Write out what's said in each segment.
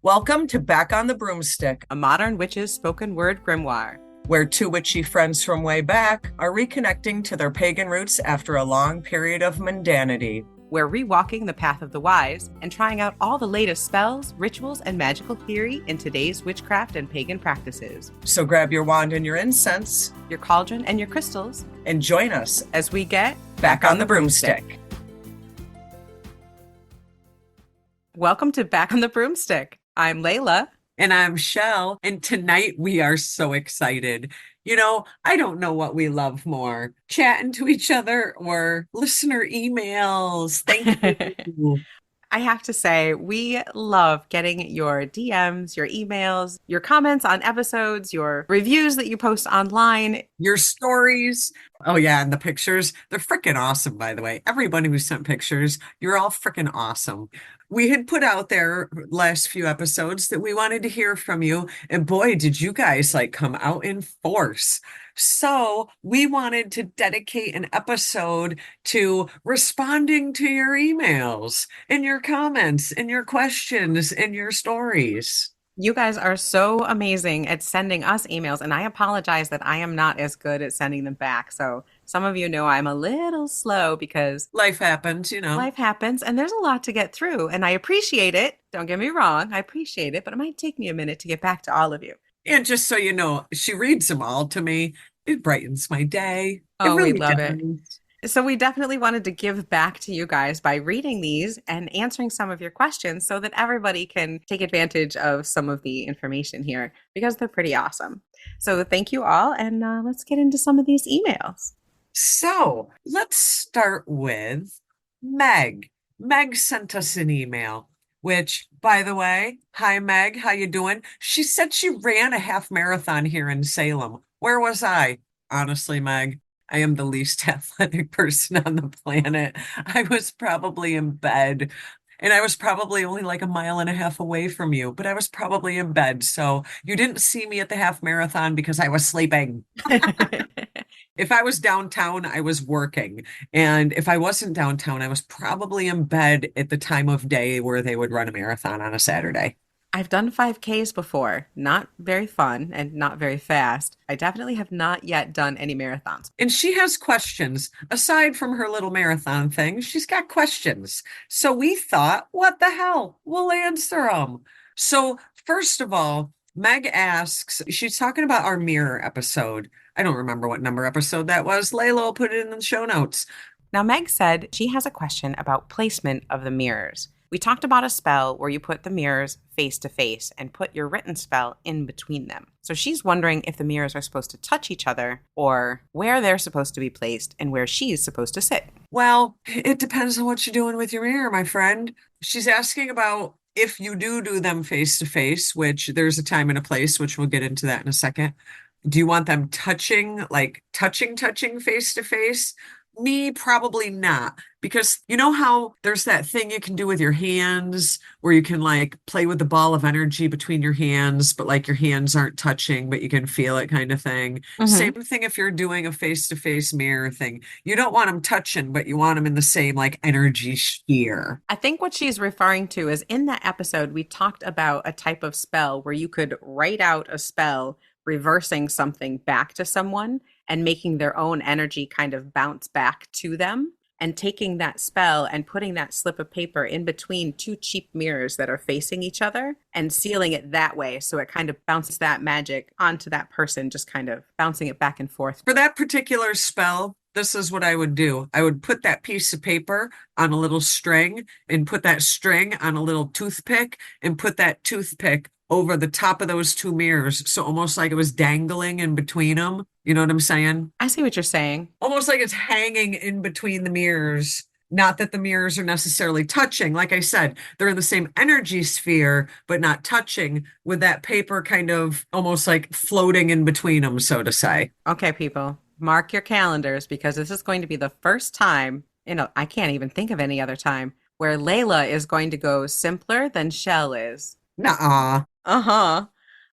Welcome to Back on the Broomstick, a modern witch's spoken word grimoire, where two witchy friends from way back are reconnecting to their pagan roots after a long period of mundanity. We're rewalking the path of the wise and trying out all the latest spells, rituals, and magical theory in today's witchcraft and pagan practices. So grab your wand and your incense, your cauldron and your crystals, and join us as we get Back on the Broomstick. Welcome to Back on the Broomstick. I'm Layla. And I'm Chelle. And tonight we are so excited. You know, I don't know what we love more, chatting to each other or listener emails. Thank you. I have to say, we love getting your DMs, your emails, your comments on episodes, your reviews that you post online. Your stories. Oh, yeah, and the pictures. They're freaking awesome, by the way. Everybody who sent pictures, you're all freaking awesome. We had put out there last few episodes that we wanted to hear from you. And boy, did you guys come out in force. So we wanted to dedicate an episode to responding to your emails and your comments and your questions and your stories. You guys are so amazing at sending us emails, and I apologize that I am not as good at sending them back. So some of you know I'm a little slow because life happens, Life happens, and there's a lot to get through, and I appreciate it. Don't get me wrong, I appreciate it, but it might take me a minute to get back to all of you. And just so you know, she reads them all to me. It brightens my day. Oh, really we love it. So we definitely wanted to give back to you guys by reading these and answering some of your questions so that everybody can take advantage of some of the information here because they're pretty awesome. So thank you all, and let's get into some of these emails. So let's start with Meg. Meg sent us an email, which, by the way, hi, Meg, how you doing? She said she ran a half marathon here in Salem. Where was I? Honestly, Meg, I am the least athletic person on the planet. I was probably in bed, and I was probably only a mile and a half away from you, but I was probably in bed. So you didn't see me at the half marathon because I was sleeping. If I was downtown, I was working. And if I wasn't downtown, I was probably in bed at the time of day where they would run a marathon on a Saturday. I've done 5Ks before. Not very fun and not very fast. I definitely have not yet done any marathons. And she has questions. Aside from her little marathon thing, she's got questions. So we thought, what the hell? We'll answer them. So first of all, Meg asks, she's talking about our mirror episode. I don't remember what number episode that was. Layla will put it in the show notes. Now, Meg said she has a question about placement of the mirrors. We talked about a spell where you put the mirrors face to face and put your written spell in between them. So she's wondering if the mirrors are supposed to touch each other or where they're supposed to be placed and where she's supposed to sit. Well, it depends on what you're doing with your mirror, my friend. She's asking about if you do them face to face, which there's a time and a place, which we'll get into that in a second. Do you want them touching face to face? Me, probably not. Because you know how there's that thing you can do with your hands where you can play with the ball of energy between your hands, but your hands aren't touching, but you can feel it kind of thing. Mm-hmm. Same thing if you're doing a face-to-face mirror thing. You don't want them touching, but you want them in the same energy sphere. I think what she's referring to is in that episode, we talked about a type of spell where you could write out a spell reversing something back to someone and making their own energy kind of bounce back to them, and taking that spell and putting that slip of paper in between two cheap mirrors that are facing each other and sealing it that way. So it kind of bounces that magic onto that person, just kind of bouncing it back and forth. For that particular spell, this is what I would do. I would put that piece of paper on a little string and put that string on a little toothpick and put that toothpick over the top of those two mirrors. So almost like it was dangling in between them. You know what I'm saying? I see what you're saying. Almost like it's hanging in between the mirrors. Not that the mirrors are necessarily touching. Like I said, they're in the same energy sphere, but not touching, with that paper kind of almost floating in between them, so to say. Okay, people, mark your calendars because this is going to be the first time, I can't even think of any other time, where Layla is going to go simpler than Chelle is. Nuh-uh.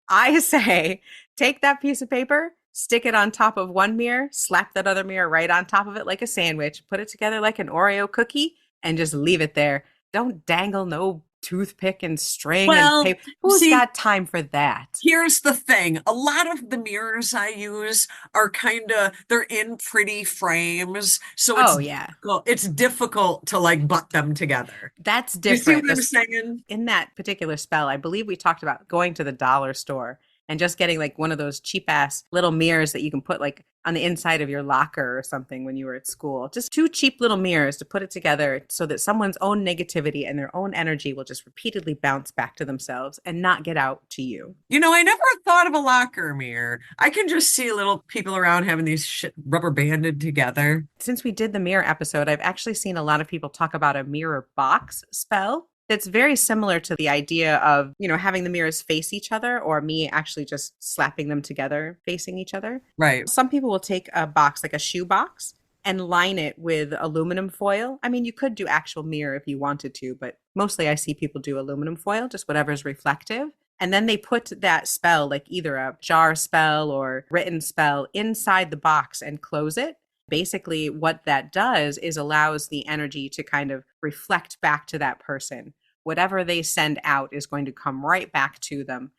I say, take that piece of paper, stick it on top of one mirror, slap that other mirror right on top of it like a sandwich, put it together like an Oreo cookie, and just leave it there. Don't dangle no toothpick and string and Well, paper. Who's see, got time for that? here's the thing. A lot of the mirrors I use are they're in pretty frames, so Oh, yeah. it's difficult to like butt them together. That's You see different. what I'm This saying? in that particular spell, I believe we talked about going to the dollar store and just getting like one of those cheap ass little mirrors that you can put like on the inside of your locker or something when you were at school. Just two cheap little mirrors to put it together so that someone's own negativity and their own energy will just repeatedly bounce back to themselves and not get out to you. I never thought of a locker mirror. I can just see little people around having these shit rubber banded together. Since we did the mirror episode, I've actually seen a lot of people talk about a mirror box spell that's very similar to the idea of, having the mirrors face each other or me actually just slapping them together facing each other. Right. Some people will take a box, like a shoe box, and line it with aluminum foil. I mean, you could do actual mirror if you wanted to, but mostly I see people do aluminum foil, just whatever's reflective. And then they put that spell, like either a jar spell or written spell, inside the box and close it. Basically, what that does is allows the energy to kind of reflect back to that person. Whatever they send out is going to come right back to them.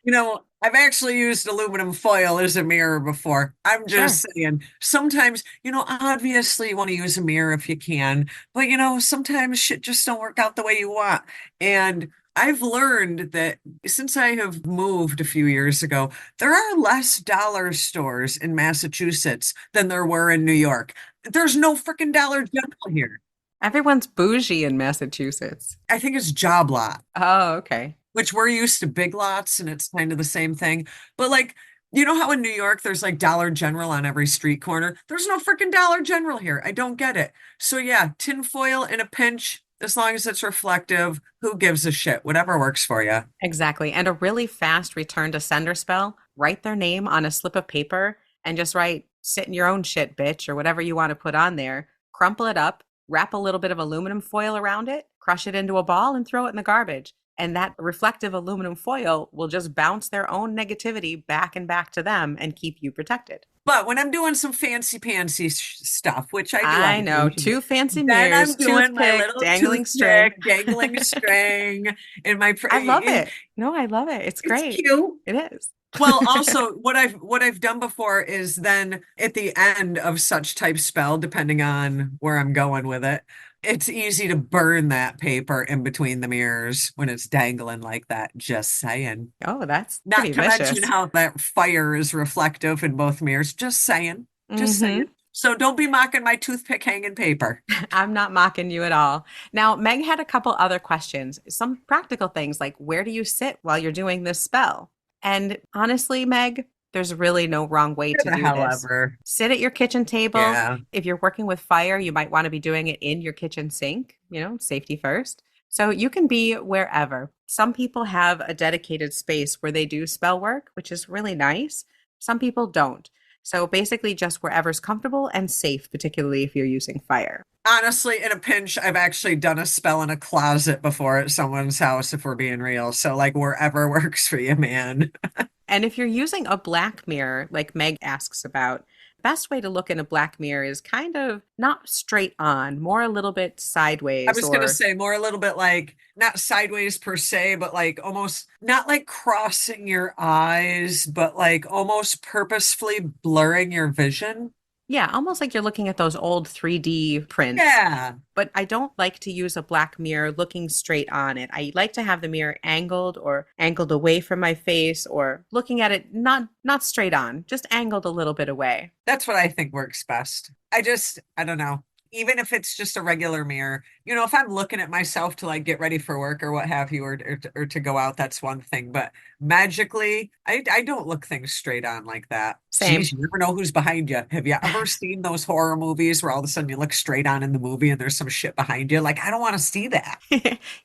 I've actually used aluminum foil as a mirror before. I'm Sure. just saying, sometimes, obviously you want to use a mirror if you can, but sometimes shit just don't work out the way you want. And I've learned that since I have moved a few years ago, there are less dollar stores in Massachusetts than there were in New York. There's no freaking Dollar General here. Everyone's bougie in Massachusetts. I think it's Job Lot, Oh, okay. which we're used to Big Lots and it's kind of the same thing. But like, you know how in New York there's like Dollar General on every street corner? There's no freaking Dollar General here. I don't get it. So yeah, tinfoil in a pinch, as long as it's reflective, who gives a shit? Whatever works for you. Exactly. And a really fast return to sender spell, write their name on a slip of paper and just write, sit in your own shit, bitch, or whatever you want to put on there. Crumple it up, wrap a little bit of aluminum foil around it, crush it into a ball, and throw it in the garbage. And that reflective aluminum foil will just bounce their own negativity back and back to them and keep you protected. But when I'm doing some fancy pantsy stuff, which I do on I know. occasion, Two fancy then I'm mirrors, doing my toothpick, little dangling string. toothpick, dangling string in my. I love it. No, I love it. It's It's great. cute. It is. Well, also what I've done before is then at the end of such type spell, depending on where I'm going with it, it's easy to burn that paper in between the mirrors when it's dangling like that. Just saying. Oh, that's Not pretty to mention vicious. how that fire is reflective in both mirrors. Just saying. Just saying. Hmm. So don't be mocking my toothpick hanging paper. I'm not mocking you at all. Now, Meg had a couple other questions, some practical things like where do you sit while you're doing this spell? And honestly, Meg, there's really no wrong way to The do this. however. Sit at your kitchen table. Yeah. If you're working with fire, you might want to be doing it in your kitchen sink, safety first. So you can be wherever. Some people have a dedicated space where they do spell work, which is really nice. Some people don't. So basically, just wherever's comfortable and safe, particularly if you're using fire. Honestly, in a pinch, I've actually done a spell in a closet before at someone's house, if we're being real. So, like, wherever works for you, man. And if you're using a black mirror, like Meg asks about, best way to look in a black mirror is kind of not straight on, more a little bit I sideways was going to or say more a little bit like not sideways per se, but like almost not like crossing your eyes, but like almost purposefully blurring your vision. yeah, almost like you're looking at those old 3D prints. Yeah, But I don't like to use a black mirror looking straight on it. I like to have the mirror angled or angled away from my face or looking at it not straight on, just angled a little bit away. that's what I think works best. I don't know. Even if it's just a regular mirror, if I'm looking at myself to like get ready for work or what have you, or to go out, that's one thing. But magically, I don't look things straight on like that. Same. Jeez, you never know who's behind you. Have you ever seen those horror movies where all of a sudden you look straight on in the movie and there's some shit behind you? Like, I don't want to see that.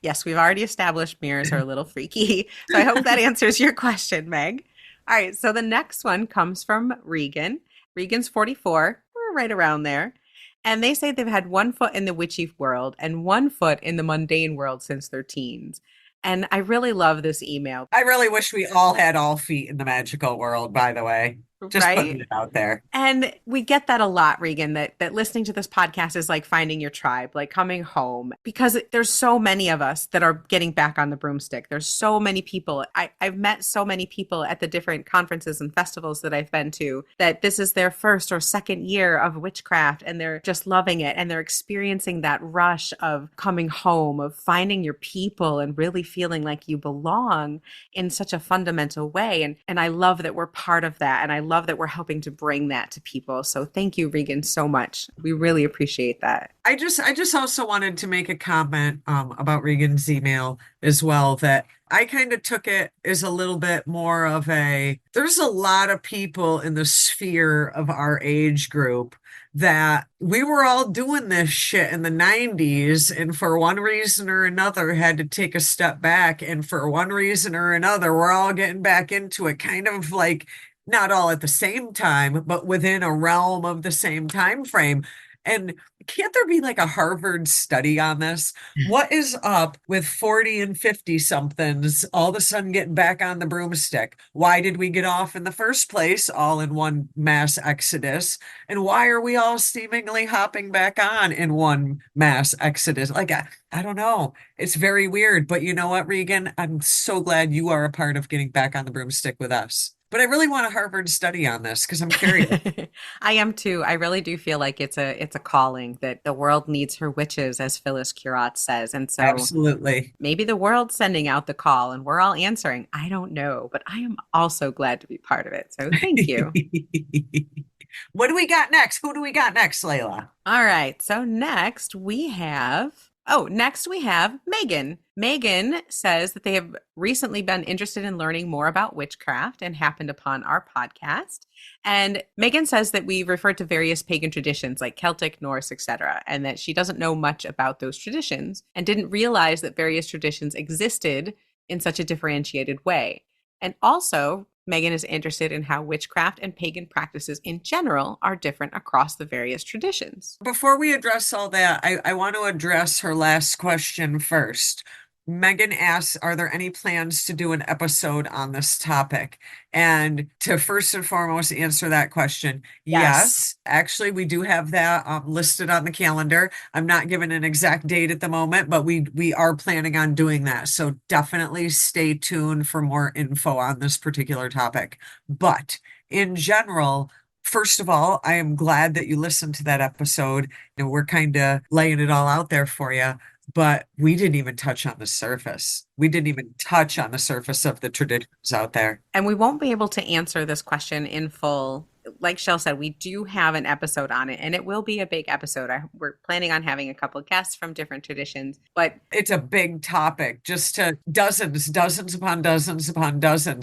Yes, we've already established mirrors are a little freaky. So I hope that answers your question, Meg. All right, so the next one comes from Regan. Regan's 44. We're right around there. And they say they've had one foot in the witchy world and one foot in the mundane world since their teens. And I really love this email. I really wish we all had all feet in the magical world, by the way. Just putting right? it out there. And we get that a lot, Regan, that listening to this podcast is like finding your tribe, like coming home, because there's so many of us that are getting back on the broomstick. There's so many people. I've met so many people at the different conferences and festivals that I've been to that this is their first or second year of witchcraft and they're just loving it and they're experiencing that rush of coming home, of finding your people and really feeling like you belong in such a fundamental way. And I love that we're part of that. And I love that we're helping to bring that to people. So thank you, Regan, so much. We really appreciate that. I just also wanted to make a comment about Regan's email as well, that I kind of took it as a little bit more of there's a lot of people in the sphere of our age group that we were all doing this shit in the 90s and for one reason or another had to take a step back, and for one reason or another we're all getting back into it, kind of like not all at the same time, but within a realm of the same time frame. And can't there be like a Harvard study on this? What is up with 40 and 50 somethings all of a sudden getting back on the broomstick? Why did we get off in the first place, all in one mass exodus? And why are we all seemingly hopping back on in one mass exodus? Like, I don't know. It's very weird. But you know what, Regan? I'm so glad you are a part of getting back on the broomstick with us. But I really want a Harvard study on this because I'm curious. I am too. I really do feel like it's a calling that the world needs her witches, as Phyllis Curott says. And so Absolutely. maybe the world's sending out the call and we're all answering. I don't know, but I am also glad to be part of it. So thank you. What do we got next? Who do we got next, Layla? All right. So next we have Megan. Megan says that they have recently been interested in learning more about witchcraft and happened upon our podcast. And Megan says that we refer to various pagan traditions like Celtic, Norse, etc., and that she doesn't know much about those traditions and didn't realize that various traditions existed in such a differentiated way. And also, Megan is interested in how witchcraft and pagan practices in general are different across the various traditions. Before we address all that, I want to address her last question first. Megan asks, are there any plans to do an episode on this topic? And to first and foremost answer that question, Yes. yes. Actually, we do have that listed on the calendar. I'm not giving an exact date at the moment, but we are planning on doing that. So definitely stay tuned for more info on this particular topic. But in general, first of all, I am glad that you listened to that episode. And we're kind of laying it all out there for you. But we didn't even touch on the surface. We didn't even touch on the surface of the traditions out there. And we won't be able to answer this question in full. Like Chelle said, we do have an episode on it, and it will be a big episode. We're planning on having a couple of guests from different traditions, but It's a big topic, just to dozens upon dozens.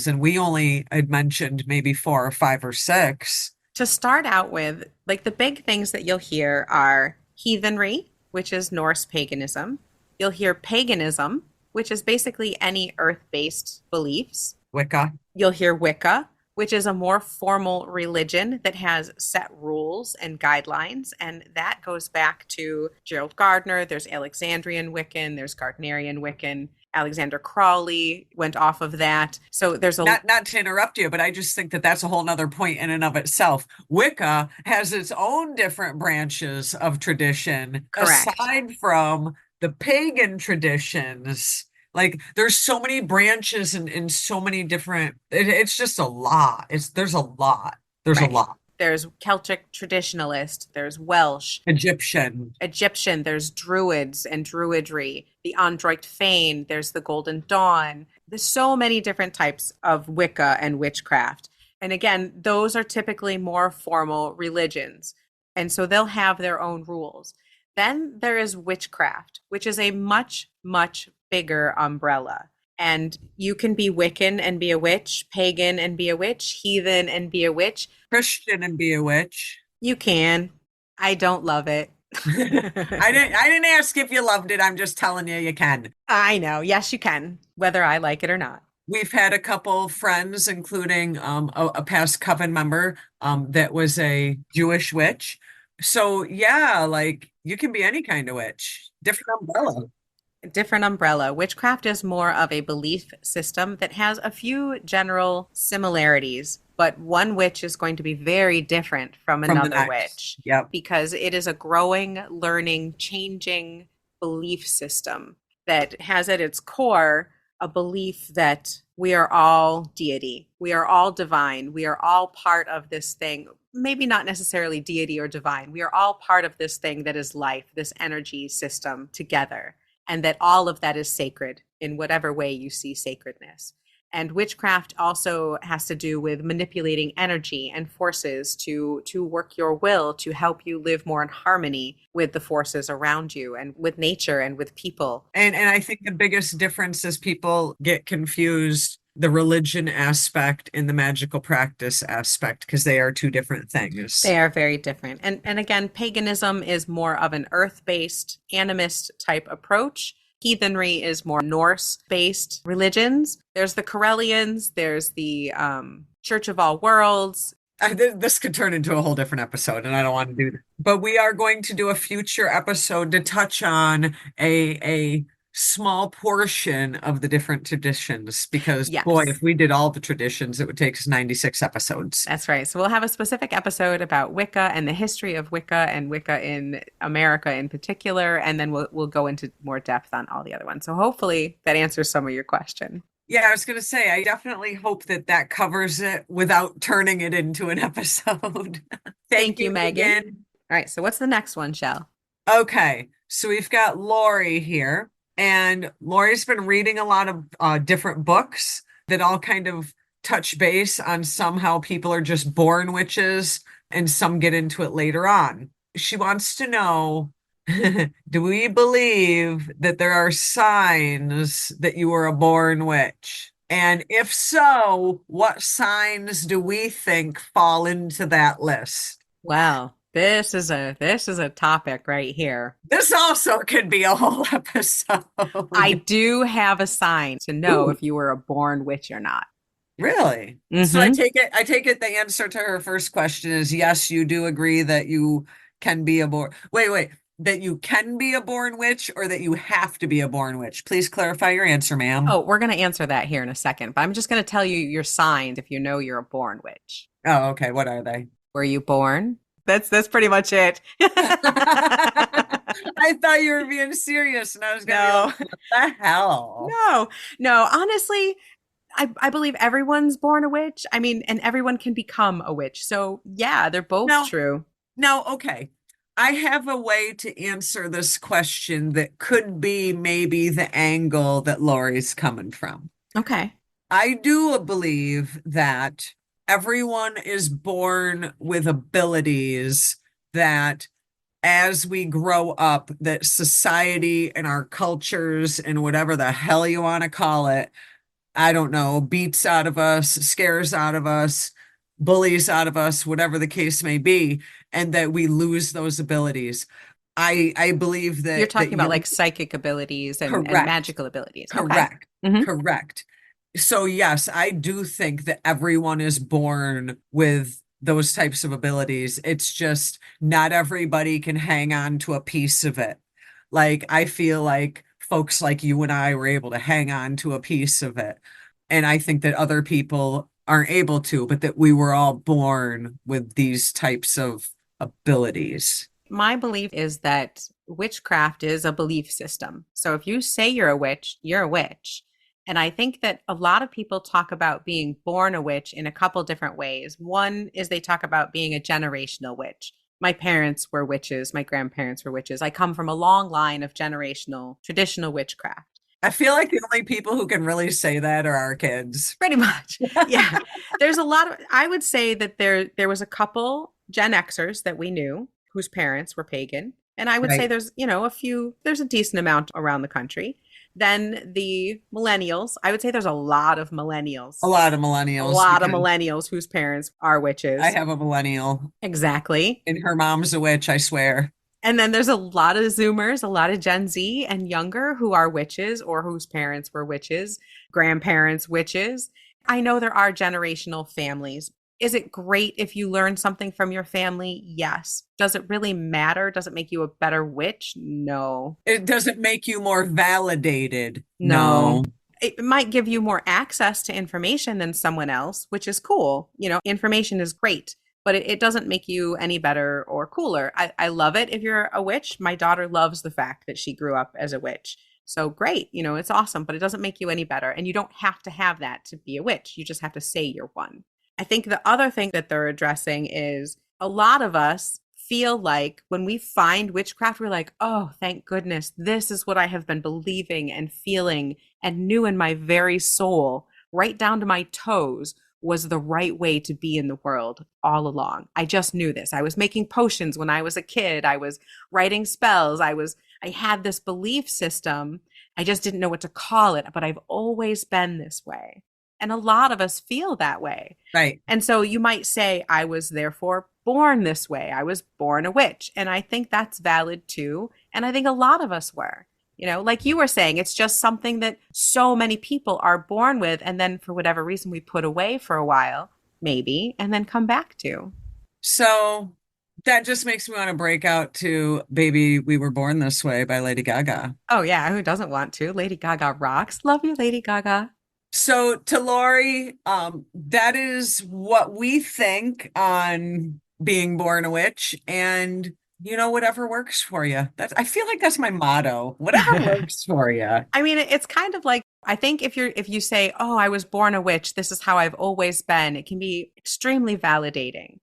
And we only had mentioned maybe four or five or six. to start out with, like the big things that you'll hear are heathenry, which is Norse paganism. You'll hear paganism, which is basically any earth-based beliefs. Wicca. You'll hear Wicca, which is a more formal religion that has set rules and guidelines. And that goes back to Gerald Gardner. There's Alexandrian Wiccan, there's Gardnerian Wiccan. Alexander Crowley went off of that. So there's a Not to interrupt you, but I just think that that's a whole nother point in and of itself. Wicca has its own different branches of tradition correct. aside from the pagan traditions. Like there's so many branches and so many different, it's just a lot. There's a lot. There's a Right. lot. There's Celtic traditionalist, there's Welsh, Egyptian. Egyptian, there's Druids and Druidry, the Android Fane, there's the Golden Dawn. There's so many different types of Wicca and witchcraft. And again, those are typically more formal religions. And so they'll have their own rules. Then there is witchcraft, which is a much, much bigger umbrella. And you can be Wiccan and be a witch, pagan and be a witch, heathen and be a witch. Christian and be a witch. You can. I don't love it. I didn't ask if you loved it. I'm just telling you can. I know. Yes, you can, whether I like it or not. We've had a couple friends, including a past coven member that was a Jewish witch. So yeah, like you can be any kind of witch, different umbrella. different umbrella. Witchcraft is more of a belief system that has a few general similarities, but one witch is going to be very different from From the another next. witch Yep. because it is a growing, learning, changing belief system that has at its core a belief that we are all deity, we are all divine, we are all part of this thing. Maybe not necessarily deity or divine. We are all part of this thing that is life, this energy system together, and that all of that is sacred in whatever way you see sacredness. And witchcraft also has to do with manipulating energy and forces to work your will to help you live more in harmony with the forces around you and with nature and with people. And I think the biggest difference is people get confused the religion aspect and the magical practice aspect because they are two different things. They are very different. And again, paganism is more of an earth-based, animist type approach. Heathenry is more Norse-based religions. There's the Corellians, there's the Church of All Worlds. This could turn into a whole different episode, and I don't want to do that. But we are going to do a future episode to touch on a small portion of the different traditions because boy, Yes. if we did all the traditions, it would take us 96 episodes. That's right. So we'll have a specific episode about Wicca and the history of Wicca and Wicca in America in particular, and then we'll go into more depth on all the other ones. So hopefully that answers some of your question. Yeah, I was going to say, I definitely hope that that covers it without turning it into an episode. Thank you, you Megan. again. All right. So what's the next one, Chelle? Okay, so we've got Lori here, and Lori's been reading a lot of different books that all kind of touch base on somehow people are just born witches, and some get into it later on. She wants to know, do we believe that there are signs that you were a born witch? And if so, what signs do we think fall into that list? Well, this is a topic right here. This also could be a whole episode. I do have a sign to know Ooh, if you were a born witch or not. really? So Mm-hmm. I take it the answer to her first question is yes, you do agree that you can be a born. Wait, that you can be a born witch or that you have to be a born witch? Please clarify your answer, ma'am. Oh, we're going to answer that here in a second, but I'm just going to tell you your signs if you know you're a born witch. Oh, okay. What are they? Were you born? That's pretty much it. I thought you were being serious, and I was going to No, be like, what the hell? no. Honestly, I believe everyone's born a witch. I mean, and everyone can become a witch. So yeah, they're both No, true. no, okay. I have a way to answer this question that could be maybe the angle that Lori's coming from. Okay. I do believe that everyone is born with abilities that as we grow up, that society and our cultures and whatever the hell you want to call it, I don't know, beats out of us, scares out of us, bullies out of us, whatever the case may be, and that we lose those abilities. I believe You're that talking about you're like psychic abilities and correct, magical abilities. Okay. correct, Hmm. correct. So yes, I do think that everyone is born with those types of abilities. It's just not everybody can hang on to a piece of it. Like I feel like folks like you and I were able to hang on to a piece of it. And I think that other people aren't able to, but that we were all born with these types of abilities. My belief is that witchcraft is a belief system. So if you say you're a witch, you're a witch. And I think that a lot of people talk about being born a witch in a couple different ways. One is they talk about being a generational witch. My parents were witches, my grandparents were witches. I come from a long line of generational, traditional witchcraft. I feel like the only people who can really say that are our kids. Pretty much. Yeah. There's a lot of I would say that there was a couple Gen Xers that we knew whose parents were pagan. And I would say Right. there's a decent amount around the country. Then the millennials, I would say there's a lot of millennials. A lot of A millennials lot of because millennials whose parents are I witches. have a millennial Exactly. and her mom's a witch, I swear. And then there's a lot of Zoomers, a lot of Gen Z and younger who are witches or whose parents were witches, grandparents witches. I know there are generational families. Is it great if you learn something from your family? Yes. Does it really matter? Does it make you a better witch? No. It doesn't make you more validated. No. No. It might give you more access to information than someone else, which is cool. Information is great, but it doesn't make you any better or cooler. I love it if you're a witch. My daughter loves the fact that she grew up as a witch. So great, it's awesome, but it doesn't make you any better. And you don't have to have that to be a witch. You just have to say you're one. I think the other thing that they're addressing is a lot of us feel like when we find witchcraft, we're like, oh, thank goodness, this is what I have been believing and feeling and knew in my very soul, right down to my toes, was the right way to be in the world all along. I just knew this. I was making potions when I was a kid. I was writing spells. I had this belief system. I just didn't know what to call it, but I've always been this way. And a lot of us feel that way. Right. And so you might say, I was therefore born this way. I was born a witch. And I think that's valid too. And I think a lot of us were. Like you were saying, it's just something that so many people are born with. And then for whatever reason, we put away for a while, maybe, and then come back to. So that just makes me want to break out to Baby We Were Born This Way by Lady Gaga. Oh, yeah. Who doesn't want to? Lady Gaga rocks. Love you, Lady Gaga. So to Lori, that is what we think on being born a witch, and whatever works for you. I feel like that's my motto. Whatever works for you. I mean, it's kind of like, I think if you say, oh, I was born a witch, this is how I've always been, it can be extremely validating.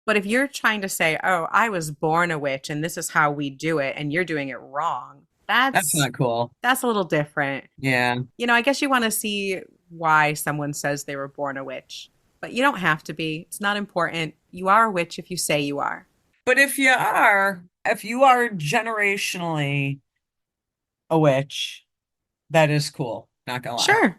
But if you're trying to say, oh, I was born a witch and this is how we do it, and you're doing it wrong, That's not cool. that's a little different. Yeah. I guess you want to see why someone says they were born a witch, but you don't have to be. It's not important. You are a witch if you say you are. But if you are generationally a witch, that is cool. Not gonna lie. Sure.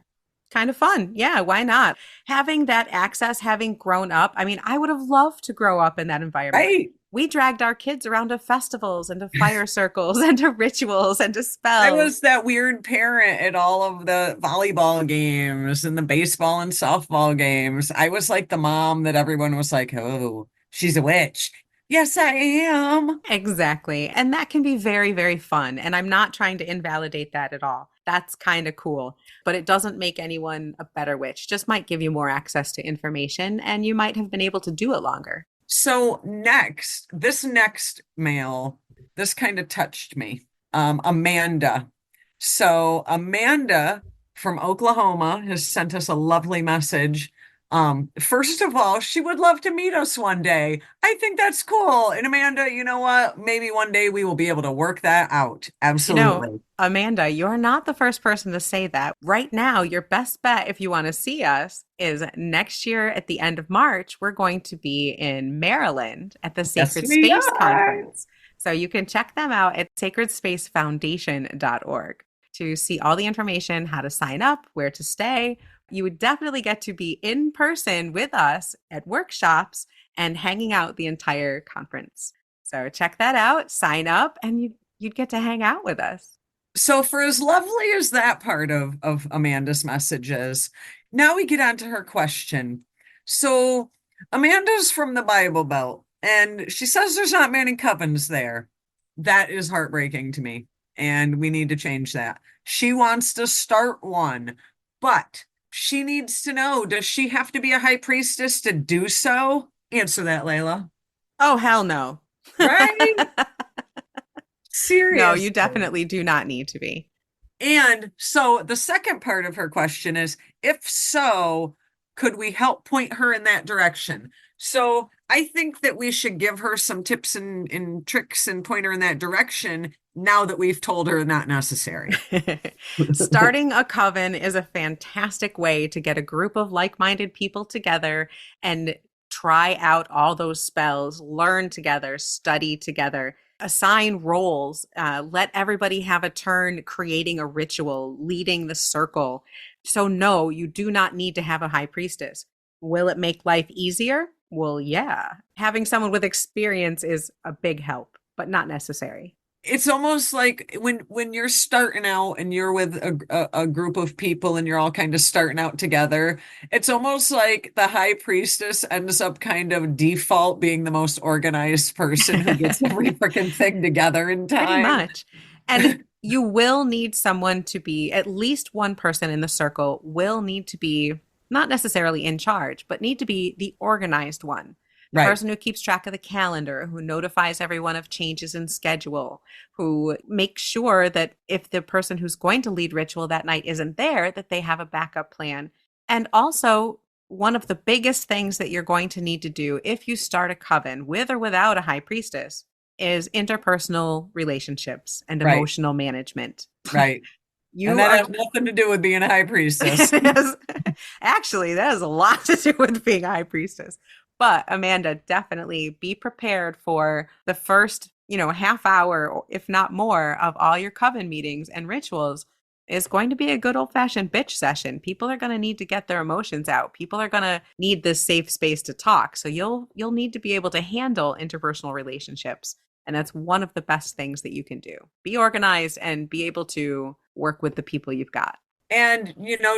Kind of fun. Yeah, why not? Having that access, having grown up. I mean, I would have loved to grow up in that environment. Right. We dragged our kids around to festivals and to fire circles and to rituals and to I spells. was that weird parent at all of the volleyball games and the baseball and softball games. I was like the mom that everyone was like, oh, she's a witch. Yes, I am. Exactly. And that can be very, very fun. And I'm not trying to invalidate that at all. That's kind of cool. But it doesn't make anyone a better witch. Just might give you more access to information and you might have been able to do it longer. So this next mail, this kind of touched me. Amanda. So Amanda from Oklahoma has sent us a lovely message. First of all, she would love to meet us one day. I think that's cool. And Amanda, you know what? Maybe one day we will be able to work that out. Absolutely. Amanda, you're not the first person to say that. Right now, your best bet if you want to see us is next year at the end of March, we're going to be in Maryland at the Yes, Sacred we Space are. Conference. So you can check them out at sacredspacefoundation.org to see all the information, how to sign up, where to stay. You would definitely get to be in person with us at workshops and hanging out the entire conference. So check that out, sign up, and you'd get to hang out with us. So for as lovely as that part of Amanda's message is, now we get on to her question. So Amanda's from the Bible Belt, and she says there's not many covens there. That is heartbreaking to me, and we need to change that. She wants to start one, but she needs to know, does she have to be a high priestess to do so? Answer that, Layla. Oh, hell no. Right? No, you Seriously. definitely do not need to be. And so the second part of her question is, if so, could we help point her in that direction? So I think that we should give her some tips and tricks and point her in that direction now that we've told her not necessary. Starting a coven is a fantastic way to get a group of like-minded people together and try out all those spells, learn together, study together, assign roles, let everybody have a turn creating a ritual, leading the circle. So no, you do not need to have a high priestess. Will it make life easier? Well, yeah. Having someone with experience is a big help, but not necessary. it's almost like when you're starting out and you're with a group of people and you're all kind of starting out together, it's almost like the high priestess ends up kind of default being the most organized person who gets every freaking thing together in Pretty time. much. And you will need someone to be, at least one person in the circle will need to be not necessarily in charge, but need to be the organized one. The Right, person who keeps track of the calendar, who notifies everyone of changes in schedule, who makes sure that if the person who's going to lead ritual that night isn't there, that they have a backup plan. And also, one of the biggest things that you're going to need to do if you start a coven with or without a high priestess is interpersonal relationships and right, emotional management. right. And You that are, has nothing to do with being a high priestess. it is, actually, that has a lot to do with being a high priestess. But Amanda, definitely be prepared for the first, half hour, if not more, of all your coven meetings and rituals is going to be a good old fashioned bitch session. People are going to need to get their emotions out. People are going to need this safe space to talk. So you'll need to be able to handle interpersonal relationships. And that's one of the best things that you can do. Be organized and be able to work with the people you've got. And,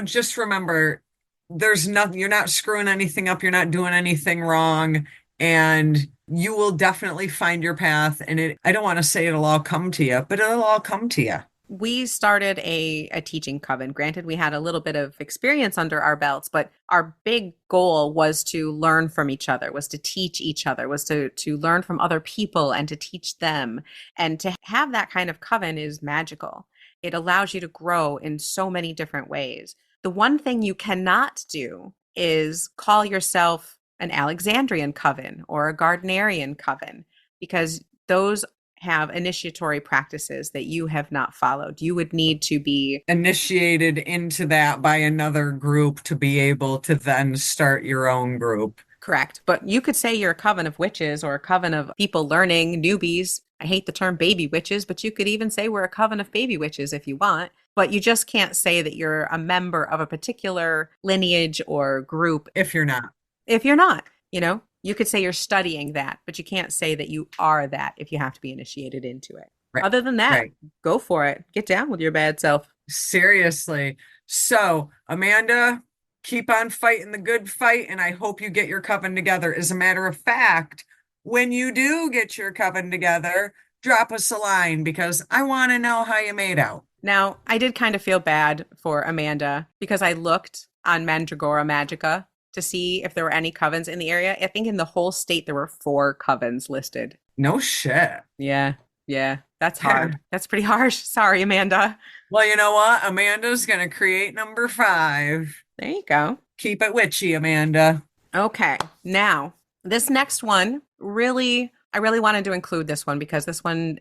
just remember, there's nothing, you're not screwing anything up, you're not doing anything wrong, and you will definitely find your path. And I don't want to say it'll all come to you, but it'll all come to you. We started a teaching coven. Granted, we had a little bit of experience under our belts, but our big goal was to learn from each other, was to teach each other, was to learn from other people and to teach them. And to have that kind of coven is magical. It allows you to grow in so many different ways. The one thing you cannot do is call yourself an Alexandrian coven or a Gardnerian coven, because those have initiatory practices that you have not followed. You would need to be Initiated into that by another group to be able to then start your own group. correct. But you could say you're a coven of witches or a coven of people learning, newbies. I hate the term baby witches, but you could even say we're a coven of baby witches if you want. But you just can't say that you're a member of a particular lineage or group If you're not. if you're not. You could say you're studying that, but you can't say that you are that if you have to be initiated into it. Right. Other than that, Right. go for it. Get down with your bad self. Seriously. So, Amanda, keep on fighting the good fight, and I hope you get your coven together. As a matter of fact, when you do get your coven together, drop us a line because I want to know how you made out. Now, I did kind of feel bad for Amanda because I looked on Mandragora Magica to see if there were any covens in the area. I think in the whole state there were 4 covens listed. No shit. Yeah, yeah, that's hard. That's pretty harsh. Sorry, Amanda. Well, you know what? Amanda's going to create number 5. There you go. Keep it witchy, Amanda. Okay, now this next one I really wanted to include this one because this one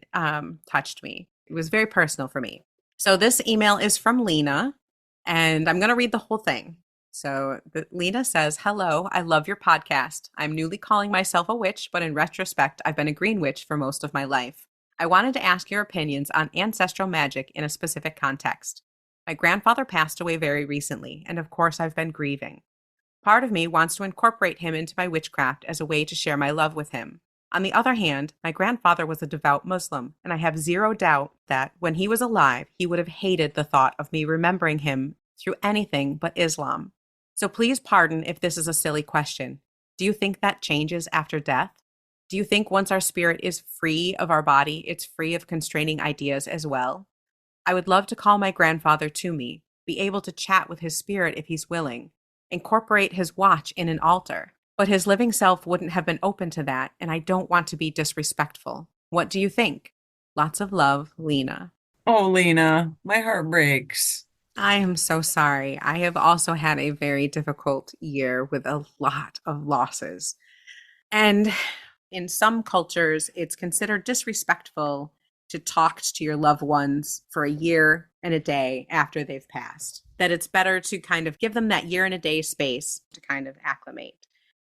touched me. It was very personal for me. So this email is from Lena, and I'm going to read the whole thing. So Lena says, "Hello, I love your podcast. I'm newly calling myself a witch, but in retrospect, I've been a green witch for most of my life. I wanted to ask your opinions on ancestral magic in a specific context. My grandfather passed away very recently, and of course, I've been grieving. Part of me wants to incorporate him into my witchcraft as a way to share my love with him. On the other hand, my grandfather was a devout Muslim, and I have zero doubt that when he was alive, he would have hated the thought of me remembering him through anything but Islam. So please pardon if this is a silly question. Do you think that changes after death? Do you think once our spirit is free of our body, it's free of constraining ideas as well? I would love to call my grandfather to me, be able to chat with his spirit if he's willing, incorporate his watch in an altar. But his living self wouldn't have been open to that, and I don't want to be disrespectful. What do you think? Lots of love, Lena." Oh, Lena, my heart breaks. I am so sorry. I have also had a very difficult year with a lot of losses. And in some cultures, it's considered disrespectful to talk to your loved ones for a year and a day after they've passed. That it's better to kind of give them that year and a day space to kind of acclimate.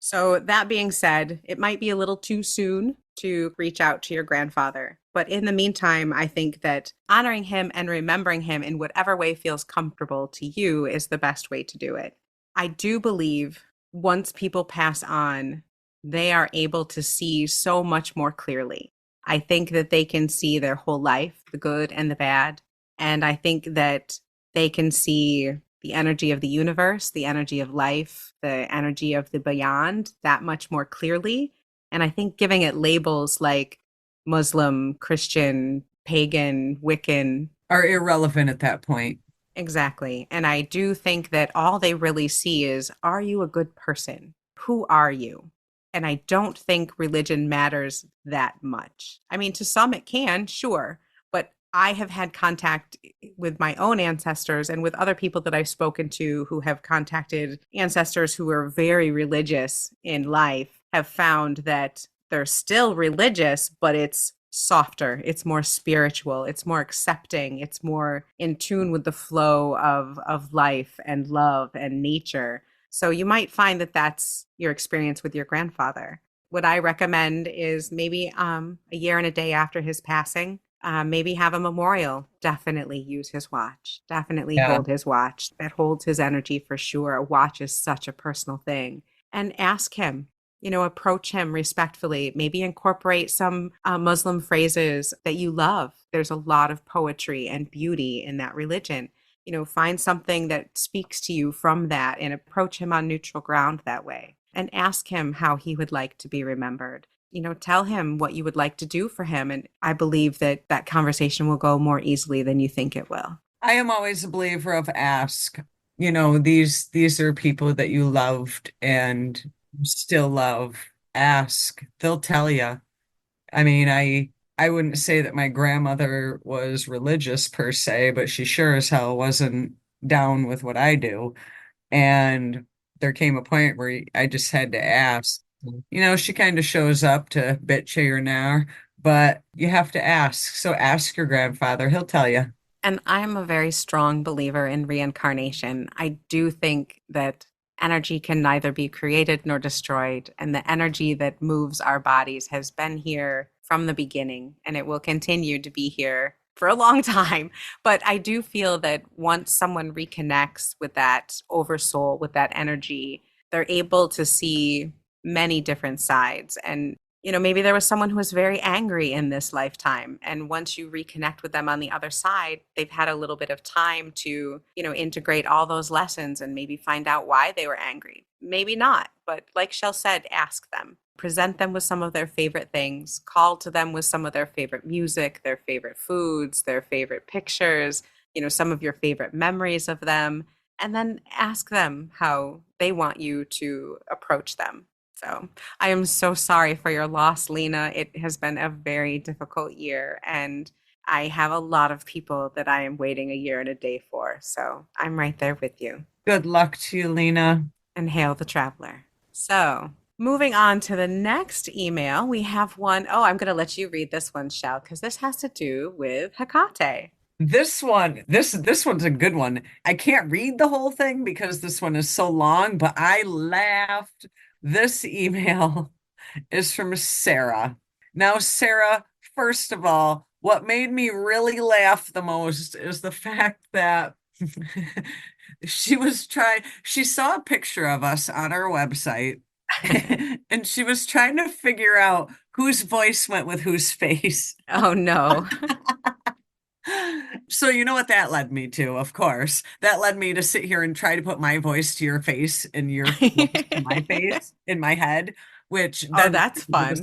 So, that being said, it might be a little too soon to reach out to your grandfather. But in the meantime, I think that honoring him and remembering him in whatever way feels comfortable to you is the best way to do it. I do believe once people pass on, they are able to see so much more clearly. I think that they can see their whole life, the good and the bad. And I think that they can see the energy of the universe, the energy of life, the energy of the beyond that much more clearly. And I think giving it labels like Muslim, Christian, pagan, Wiccan. Are irrelevant at that point. Exactly. And I do think that all they really see is, are you a good person? Who are you? And I don't think religion matters that much. I mean, to some it can, sure. But I have had contact with my own ancestors and with other people that I've spoken to who have contacted ancestors who are very religious in life, have found that they're still religious, but it's softer, it's more spiritual, it's more accepting, it's more in tune with the flow of life and love and nature. So you might find that that's your experience with your grandfather. What I recommend is maybe a year and a day after his passing, maybe have a memorial. Definitely use his watch. Definitely Yeah. hold his watch. That holds his energy for sure. A watch is such a personal thing. And ask him, approach him respectfully. Maybe incorporate some Muslim phrases that you love. There's a lot of poetry and beauty in that religion. Find something that speaks to you from that and approach him on neutral ground that way. And ask him how he would like to be remembered. Tell him what you would like to do for him. And I believe that that conversation will go more easily than you think it will. I am always a believer of ask. These are people that you loved and still love. Ask. They'll tell you. I mean, I wouldn't say that my grandmother was religious per se, but she sure as hell wasn't down with what I do. And there came a point where I just had to ask. She kind of shows up to bitch here and there, but you have to ask. So ask your grandfather, he'll tell you. And I'm a very strong believer in reincarnation. I do think that energy can neither be created nor destroyed. And the energy that moves our bodies has been here from the beginning, and it will continue to be here for a long time. But I do feel that once someone reconnects with that oversoul, with that energy, they're able to see many different sides. And maybe there was someone who was very angry in this lifetime. And once you reconnect with them on the other side, they've had a little bit of time to, integrate all those lessons and maybe find out why they were angry. Maybe not. But like Chelle said, ask them. Present them with some of their favorite things, call to them with some of their favorite music, their favorite foods, their favorite pictures, some of your favorite memories of them, and then ask them how they want you to approach them. So I am so sorry for your loss, Lena. It has been a very difficult year, and I have a lot of people that I am waiting a year and a day for. So I'm right there with you. Good luck to you, Lena. And hail the traveler. So moving on to the next email, we have one. Oh, I'm going to let you read this one, Shell, because this has to do with Hecate. This one's a good one. I can't read the whole thing because this one is so long, but I laughed. This email is from Sarah. Now, Sarah, first of all, what made me really laugh the most is the fact that she saw a picture of us on our website and she was trying to figure out whose voice went with whose face. Oh, no. So you know what that led me to, of course. That led me to sit here and try to put my voice to your face and your voice to my face in my head, which Oh, then that's this fun.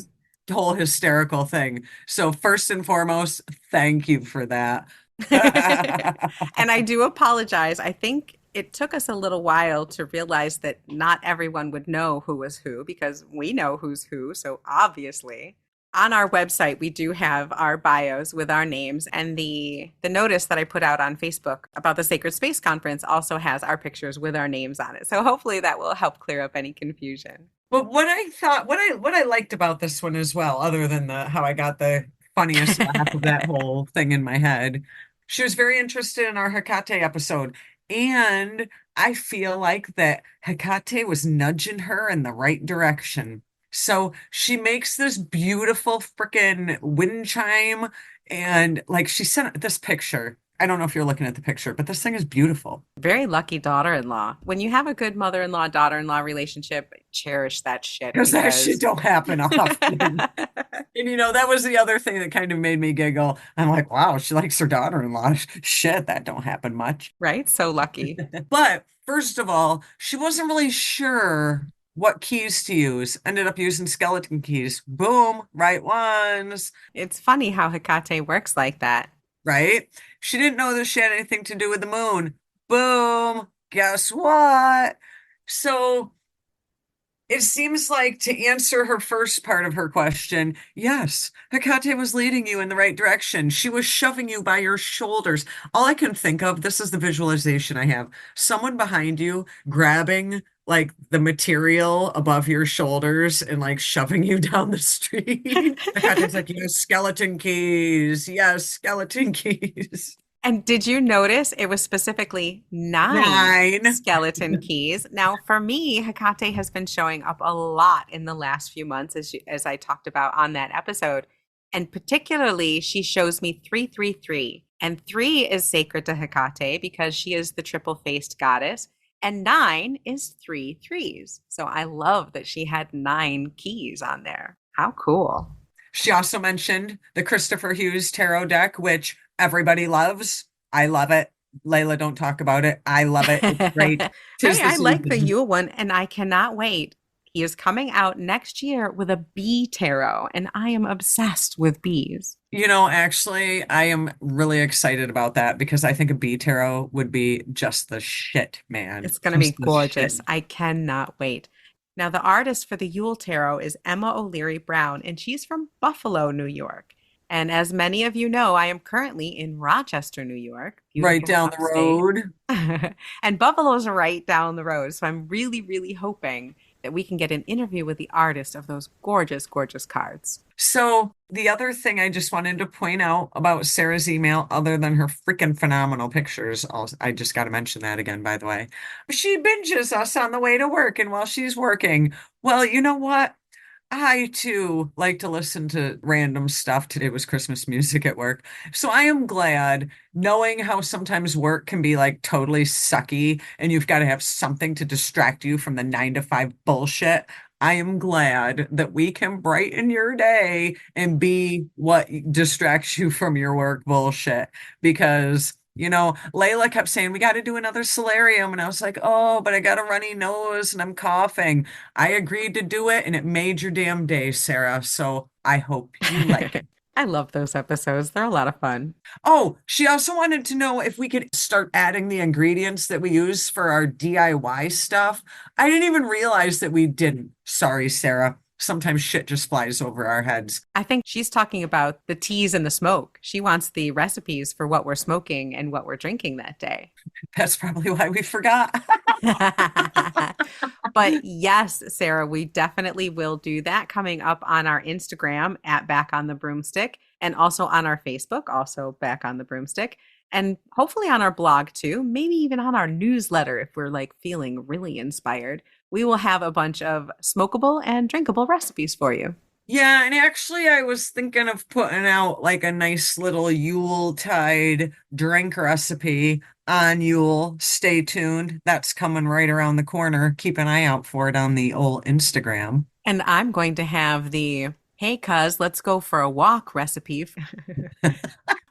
whole hysterical thing. So first and foremost, thank you for that. And I do apologize. I think it took us a little while to realize that not everyone would know who was who because we know who's who. So obviously, on our website, we do have our bios with our names, and the notice that I put out on Facebook about the Sacred Space Conference also has our pictures with our names on it. So hopefully that will help clear up any confusion. But what I liked about this one as well, other than the how I got the funniest laugh of that whole thing in my head, she was very interested in our Hecate episode. And I feel like that Hecate was nudging her in the right direction. So she makes this beautiful freaking wind chime, and like she sent this picture. I don't know if you're looking at the picture, but this thing is beautiful. Very lucky daughter-in-law. When you have a good mother-in-law, daughter-in-law relationship, cherish that shit Because that shit because don't happen often. And that was the other thing that kind of made me giggle. I'm like, wow, she likes her daughter-in-law. Shit, that don't happen much. right? So lucky. But first of all, she wasn't really sure what keys to use. Ended up using skeleton keys. Boom, right ones, It's funny how Hecate works like that. right? She didn't know this shit had anything to do with the moon. Boom, guess what? So it seems like to answer her first part of her question, yes, Hecate was leading you in the right direction. She was shoving you by your shoulders. All I can think of, this is the visualization I have, someone behind you grabbing like the material above your shoulders and like shoving you down the street. Hecate's like, yes, skeleton keys. Yes, skeleton keys. And did you notice it was specifically 9 Nine. skeleton keys? Now, for me, Hecate has been showing up a lot in the last few months, as I talked about on that episode. And particularly, she shows me 333. And 3 is sacred to Hecate because she is the triple-faced goddess. And 9 is 3 threes. So I love that she had 9 keys on there. How cool. She also mentioned the Christopher Hughes tarot deck, which everybody loves. I love it. Layla, don't talk about it. I love it. It's great. Hey, Tis the I like the season. Yule one, and I cannot wait. He is coming out next year with a bee tarot, and I am obsessed with bees. Actually, I am really excited about that because I think a bee tarot would be just the shit, man. It's going to be Just the shit. gorgeous. I cannot wait. Now, the artist for the Yule Tarot is Emma O'Leary Brown, and she's from Buffalo, New York. And as many of you know, I am currently in Rochester, New York, Right beautiful down the upstate. road. And Buffalo's right down the road. So I'm really, really hoping that we can get an interview with the artist of those gorgeous, gorgeous cards. So the other thing I just wanted to point out about Sarah's email, other than her freaking phenomenal pictures, I just got to mention that again, by the way. She binges us on the way to work and while she's working. Well, you know what? I too like to listen to random stuff. Today was Christmas music at work. So I am glad knowing how sometimes work can be like totally sucky and you've got to have something to distract you from the 9 to 5 bullshit. I am glad that we can brighten your day and be what distracts you from your work bullshit. Because, Layla kept saying, we got to do another solarium. And I was like, oh, but I got a runny nose and I'm coughing. I agreed to do it and it made your damn day, Sarah. So I hope you like it. I love those episodes. They're a lot of fun. Oh, she also wanted to know if we could start adding the ingredients that we use for our DIY stuff. I didn't even realize that we didn't. Sorry, Sarah. Sometimes shit just flies over our heads. I think she's talking about the teas and the smoke. She wants the recipes for what we're smoking and what we're drinking that day. That's probably why we forgot. But yes, Sarah, we definitely will do that coming up on our Instagram at Back on the Broomstick and also on our Facebook, also Back on the Broomstick, and hopefully on our blog too, maybe even on our newsletter if we're like feeling really inspired. We will have a bunch of smokable and drinkable recipes for you. Yeah, and actually, I was thinking of putting out like a nice little Yuletide drink recipe on Yule. Stay tuned. That's coming right around the corner. Keep an eye out for it on the old Instagram. And I'm going to have the hey, cuz, let's go for a walk recipe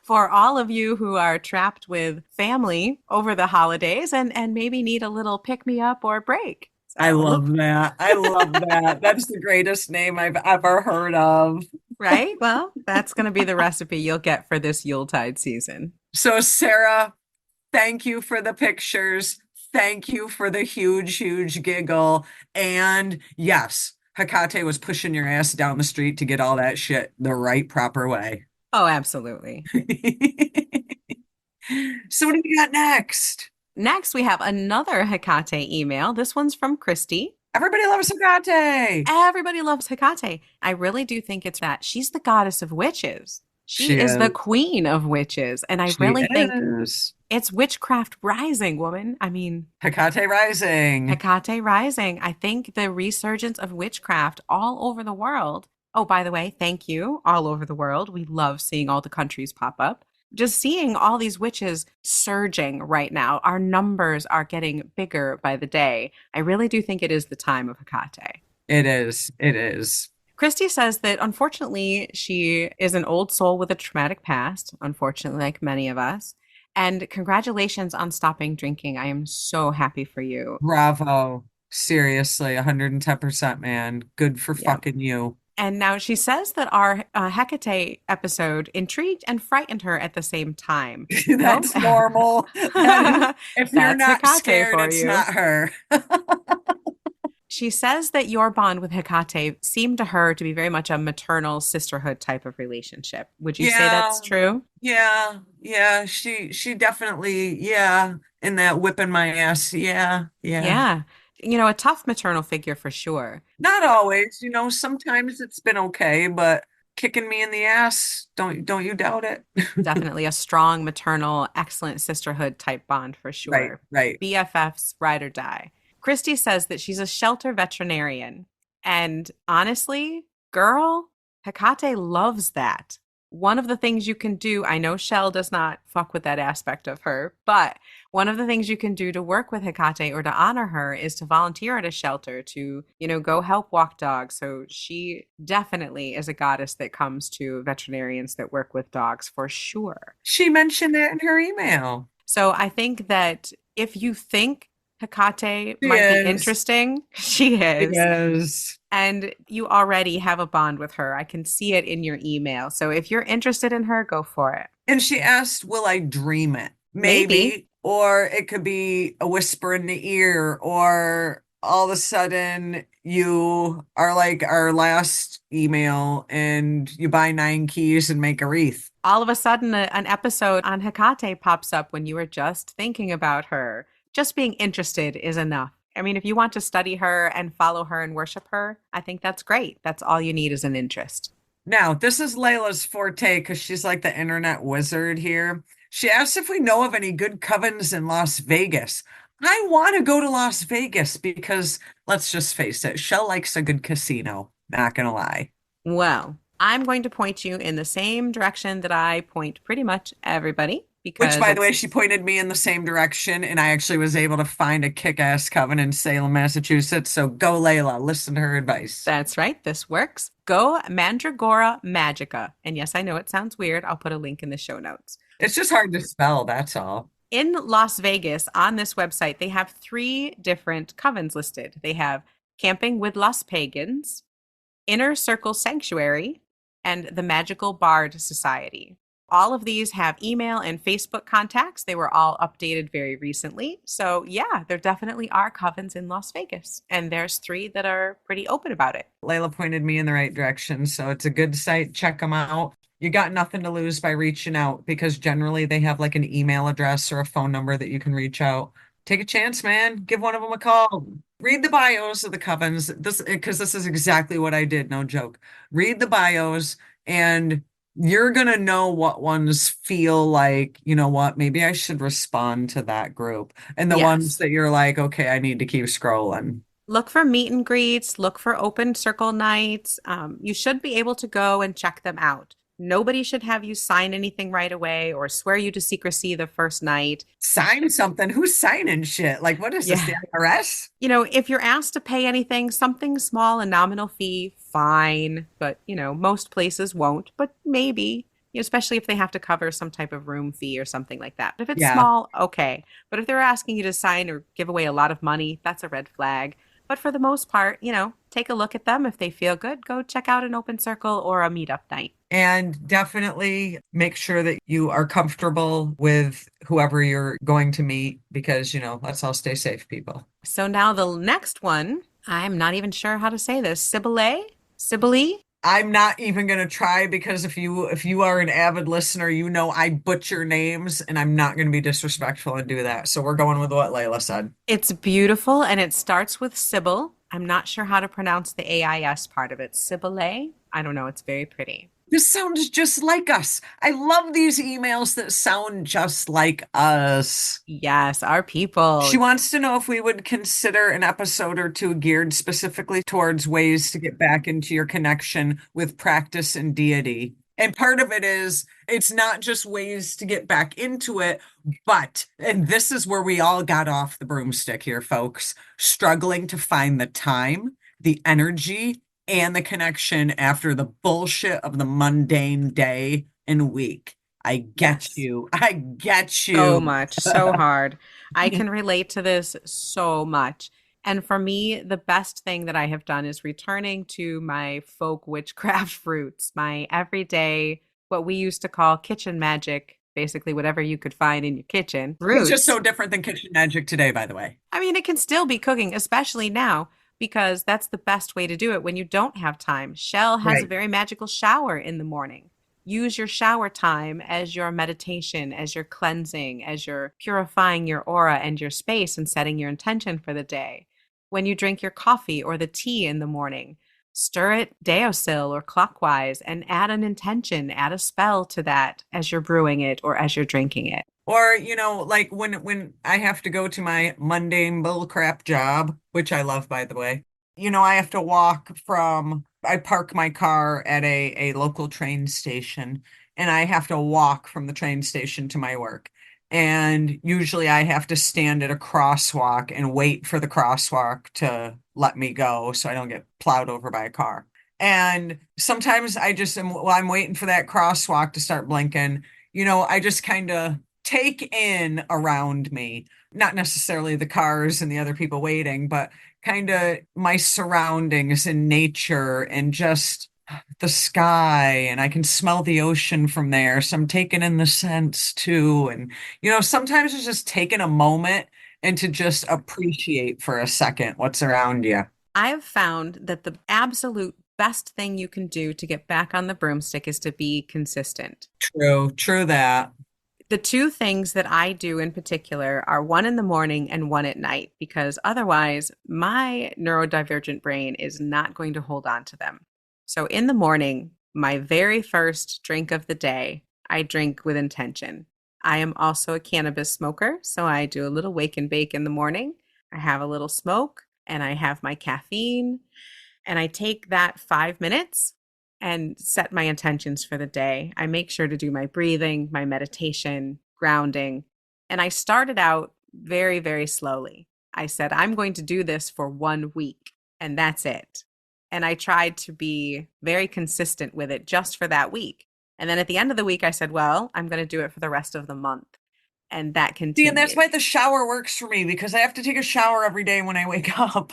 for all of you who are trapped with family over the holidays and maybe need a little pick me up or break. I So love look, that. I love that. That's the greatest name I've ever heard of. right? Well, that's going to be the recipe you'll get for this Yuletide season. So, Sarah, thank you for the pictures. Thank you for the huge, huge giggle. And yes, Hecate was pushing your ass down the street to get all that shit the right, proper way. Oh, absolutely. So, what do we got next? Next, we have another Hecate email. This one's from Christy. Everybody loves Hecate. Everybody loves Hecate. I really do think it's that she's the goddess of witches. She She is the is. queen of witches. And I She really think is. it's witchcraft rising, woman. I mean, Hecate Rising. Hecate rising. I think the resurgence of witchcraft all over the world. Oh, by the way, thank you, all over the world. We love seeing all the countries pop up. just seeing all these witches surging right now. Our numbers are getting bigger by the day. I really do think it is the time of Hecate. It is. It is. Christy says that unfortunately, she is an old soul with a traumatic past, unfortunately, like many of us. And congratulations on stopping drinking. I am so happy for you. Bravo. Seriously, 110%, man. Good for Yeah. fucking you. And now she says that our Hecate episode intrigued and frightened her at the same time. Well, That's normal. That is, if you're that's not Hecate scared, for it's you. not her. She says that your bond with Hecate seemed to her to be very much a maternal sisterhood type of relationship. Would you say Yeah. that's true? Yeah. She definitely, yeah. In that whipping my ass. Yeah. Yeah. Yeah. A tough maternal figure for sure. Not always, sometimes it's been okay, but kicking me in the ass, don't you doubt it? Definitely a strong maternal, excellent sisterhood type bond for Right, sure. right. BFFs, ride or die. Christy says that she's a shelter veterinarian. And honestly, girl, Hecate loves that. One of the things you can do, I know Chelle does not fuck with that aspect of her, but one of the things you can do to work with Hecate or to honor her is to volunteer at a shelter to, go help walk dogs. So she definitely is a goddess that comes to veterinarians that work with dogs for sure. She mentioned that in her email. So I think that if you think Hecate She might be is. interesting, she She is. is. And you already have a bond with her. I can see it in your email. So if you're interested in her, go for it. And she asked, will I dream it? Maybe. Maybe. Or it could be a whisper in the ear, or all of a sudden you are like our last email and you buy 9 keys and make a wreath. All of a sudden, an episode on Hecate pops up when you were just thinking about her. Just being interested is enough. I mean, if you want to study her and follow her and worship her, I think that's great. That's all you need is an interest. Now, this is Layla's forte because she's like the internet wizard here. She asks if we know of any good covens in Las Vegas. I want to go to Las Vegas because let's just face it, Shell likes a good casino. Not gonna lie. Well, I'm going to point you in the same direction that I point pretty much everybody Which, because by the it's way, she pointed me in the same direction, and I actually was able to find a kick-ass coven in Salem, Massachusetts. So go, Layla. Listen to her advice. that's right, this works. Go Mandragora Magica. And yes, I know it sounds weird. I'll put a link in the show notes. It's just hard to spell, that's all. In Las Vegas, on this website, they have three different covens listed. They have Camping with Las Pagans, Inner Circle Sanctuary, and the Magical Bard Society. All of these have email and Facebook contacts. They were all updated very recently. So, yeah, there definitely are covens in Las Vegas. And there's three that are pretty open about it. Layla pointed me in the right direction, so it's a good site. Check them out. You got nothing to lose by reaching out because generally they have like an email address or a phone number that you can reach out. Take a chance, man. Give one of them a call. Read the bios of the covens. This because this is exactly what I did, no joke. Read the bios and you're gonna know what ones feel like, you know what, maybe I should respond to that group. And the ones Yes. that you're like, okay, I need to keep scrolling. Look for meet and greets, look for open circle nights. You should be able to go and check them out. Nobody should have you sign anything right away or swear you to secrecy the first night. Sign something. Who's signing shit? Like, what is this, the Yeah. IRS? If you're asked to pay anything, something small, a nominal fee, fine. But, most places won't, but maybe, especially if they have to cover some type of room fee or something like that. But if it's Yeah. small, okay. But if they're asking you to sign or give away a lot of money, that's a red flag. But for the most part, take a look at them. If they feel good, go check out an open circle or a meetup night. And definitely make sure that you are comfortable with whoever you're going to meet because, let's all stay safe, people. So now the next one, I'm not even sure how to say this. Sibylle? Sibylle? I'm not even going to try because if you are an avid listener, I butcher names and I'm not going to be disrespectful and do that. So we're going with what Layla said. It's beautiful and it starts with Sybil. I'm not sure how to pronounce the AIS part of it. Sibylle? I don't know. It's very pretty. This sounds just like us. I love these emails that sound just like us. Yes, our people. She wants to know if we would consider an episode or two geared specifically towards ways to get back into your connection with practice and deity. And part of it is it's not just ways to get back into it, but, and this is where we all got off the broomstick here, folks, struggling to find the time, the energy, and the connection after the bullshit of the mundane day and week. I get Yes. you. I get So you. much, so hard. I can relate to this so much. And for me, the best thing that I have done is returning to my folk witchcraft fruits, my everyday, what we used to call kitchen magic, basically whatever you could find in your kitchen, Which is roots. so different than kitchen magic today, by the way. I mean, it can still be cooking, especially now, because that's the best way to do it when you don't have time. Shell has a Right. very magical shower in the morning. Use your shower time as your meditation, as your cleansing, as you're purifying your aura and your space and setting your intention for the day. When you drink your coffee or the tea in the morning, stir it deosil or clockwise and add an intention, add a spell to that as you're brewing it or as you're drinking it. Or, like when I have to go to my mundane bullcrap job, which I love, by the way, I have to I park my car at a local train station, and I have to walk from the train station to my work. And usually I have to stand at a crosswalk and wait for the crosswalk to let me go so I don't get plowed over by a car. And sometimes I just am, while I'm waiting for that crosswalk to start blinking, I just kind of take in around me, not necessarily the cars and the other people waiting, but kind of my surroundings and nature and just the sky. And I can smell the ocean from there. So I'm taking in the scents too. And, sometimes it's just taking a moment and to just appreciate for a second what's around you. I have found that the absolute best thing you can do to get back on the broomstick is to be consistent. True, true that. The two things that I do in particular are one in the morning and one at night, because otherwise my neurodivergent brain is not going to hold on to them. So in the morning, my very first drink of the day, I drink with intention. I am also a cannabis smoker, so I do a little wake and bake in the morning. I have a little smoke and I have my caffeine, and I take that 5 minutes and set my intentions for the day. I make sure to do my breathing, my meditation, grounding. And I started out very, very slowly. I said, I'm going to do this for 1 week, and that's it. And I tried to be very consistent with it just for that week. And then at the end of the week, I said, well, I'm going to do it for the rest of the month. And that See, and that's continued. why the shower works for me because I have to take a shower every day when I wake up.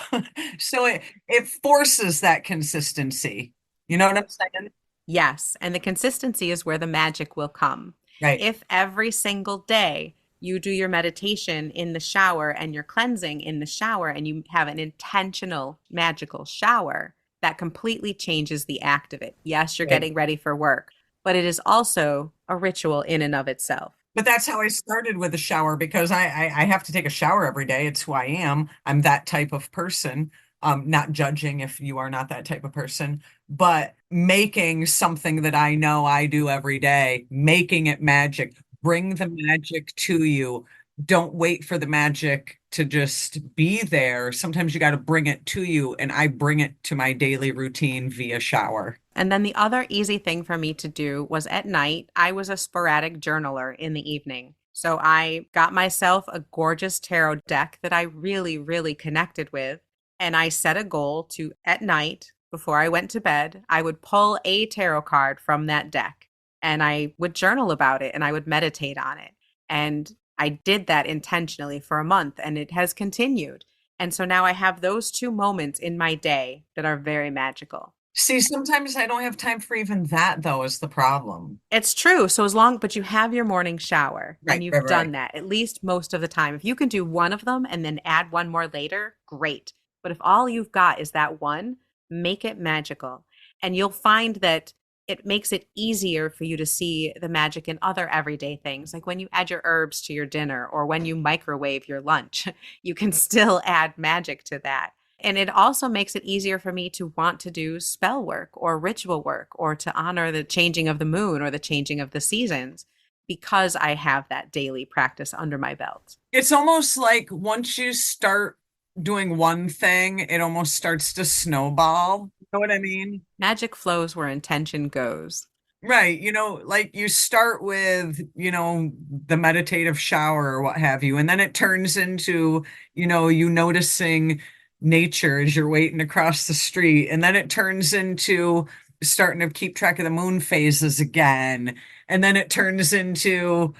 So it forces that consistency. You know what I'm saying? Yes, and the consistency is where the magic will come. Right. If every single day you do your meditation in the shower and your cleansing in the shower and you have an intentional magical shower, that completely changes the act of it. Yes, you're Right. getting ready for work, but it is also a ritual in and of itself. But that's how I started with a shower because I have to take a shower every day. It's who I am. I'm that type of person. Not judging if you are not that type of person, but making something that I know I do every day, making it magic. Bring the magic to you. Don't wait for the magic to just be there. Sometimes you got to bring it to you, and I bring it to my daily routine via shower. And then the other easy thing for me to do was at night, I was a sporadic journaler in the evening. So I got myself a gorgeous tarot deck that I really, really connected with. And I set a goal to, at night, before I went to bed, I would pull a tarot card from that deck and I would journal about it and I would meditate on it. And I did that intentionally for a month and it has continued. And so now I have those two moments in my day that are very magical. See, sometimes I don't have time for even that, though, is the problem. It's true. So as long, but you have your morning shower and Right, right, you've right. done that at least most of the time. If you can do one of them and then add one more later, great. But if all you've got is that one, make it magical. And you'll find that it makes it easier for you to see the magic in other everyday things, like when you add your herbs to your dinner or when you microwave your lunch, you can still add magic to that. And it also makes it easier for me to want to do spell work or ritual work or to honor the changing of the moon or the changing of the seasons because I have that daily practice under my belt. It's almost like once you start doing one thing, it almost starts to snowball. You know what I mean? Magic flows where intention goes. Right. Like you start with, the meditative shower or what have you, and then it turns into, you noticing nature as you're waiting across the street. And then it turns into starting to keep track of the moon phases again. And then it turns into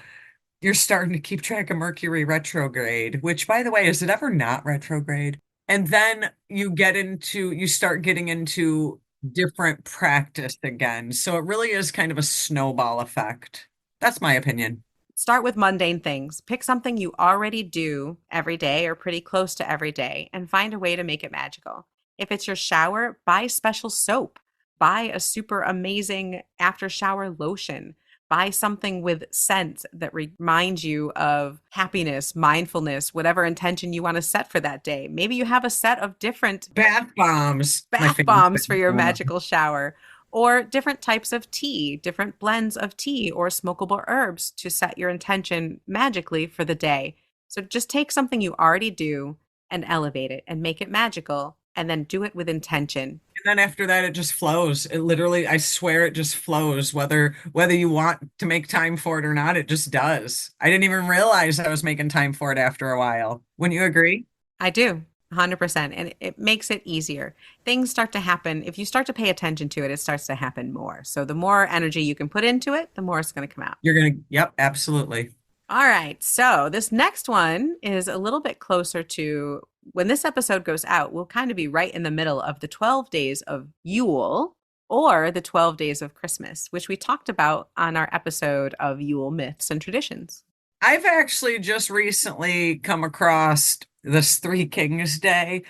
you're starting to keep track of Mercury retrograde, which, by the way, is it ever not retrograde? And then you start getting into different practice again. So it really is kind of a snowball effect. That's my opinion. Start with mundane things. Pick something you already do every day or pretty close to every day and find a way to make it magical. If it's your shower, buy special soap. Buy a super amazing after shower lotion. Buy something with scent that reminds you of happiness, mindfulness, whatever intention you want to set for that day. Maybe you have a set of different Bath bombs, my bath favorite bombs for thing. your magical shower, or different types of tea, different blends of tea or smokable herbs to set your intention magically for the day. So just take something you already do and elevate it and make it magical and then do it with intention. And then after that, it just flows. It literally, I swear, it just flows. Whether you want to make time for it or not, it just does. I didn't even realize I was making time for it after a while. Wouldn't you agree? I do. 100%. And it makes it easier. Things start to happen. If you start to pay attention to it, it starts to happen more. So the more energy you can put into it, the more it's going to come out. Yep, absolutely. All right. So this next one is a little bit closer to when this episode goes out, we'll kind of be right in the middle of the 12 days of Yule or the 12 days of Christmas, which we talked about on our episode of Yule myths and traditions. I've actually just recently come across this Three Kings Day.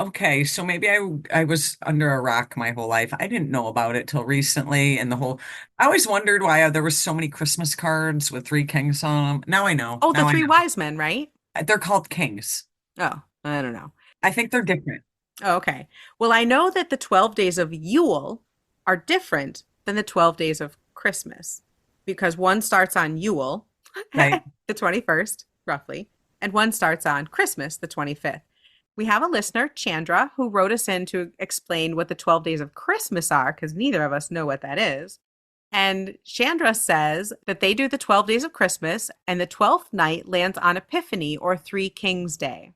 Okay, so maybe I was under a rock my whole life. I didn't know about it till recently, and I always wondered why there were so many Christmas cards with three kings on them. Now I know. Oh, the Now I three know. wise men, right? They're called kings. Oh, I don't know. I think they're different, Oh, okay. Well, I know that the 12 days of Yule are different than the 12 days of Christmas because one starts on Yule, right? the 21st, roughly, and one starts on Christmas, the 25th. We have a listener, Chandra, who wrote us in to explain what the 12 days of Christmas are because neither of us know what that is. And Chandra says that they do the 12 days of Christmas and the 12th night lands on Epiphany or Three Kings Day.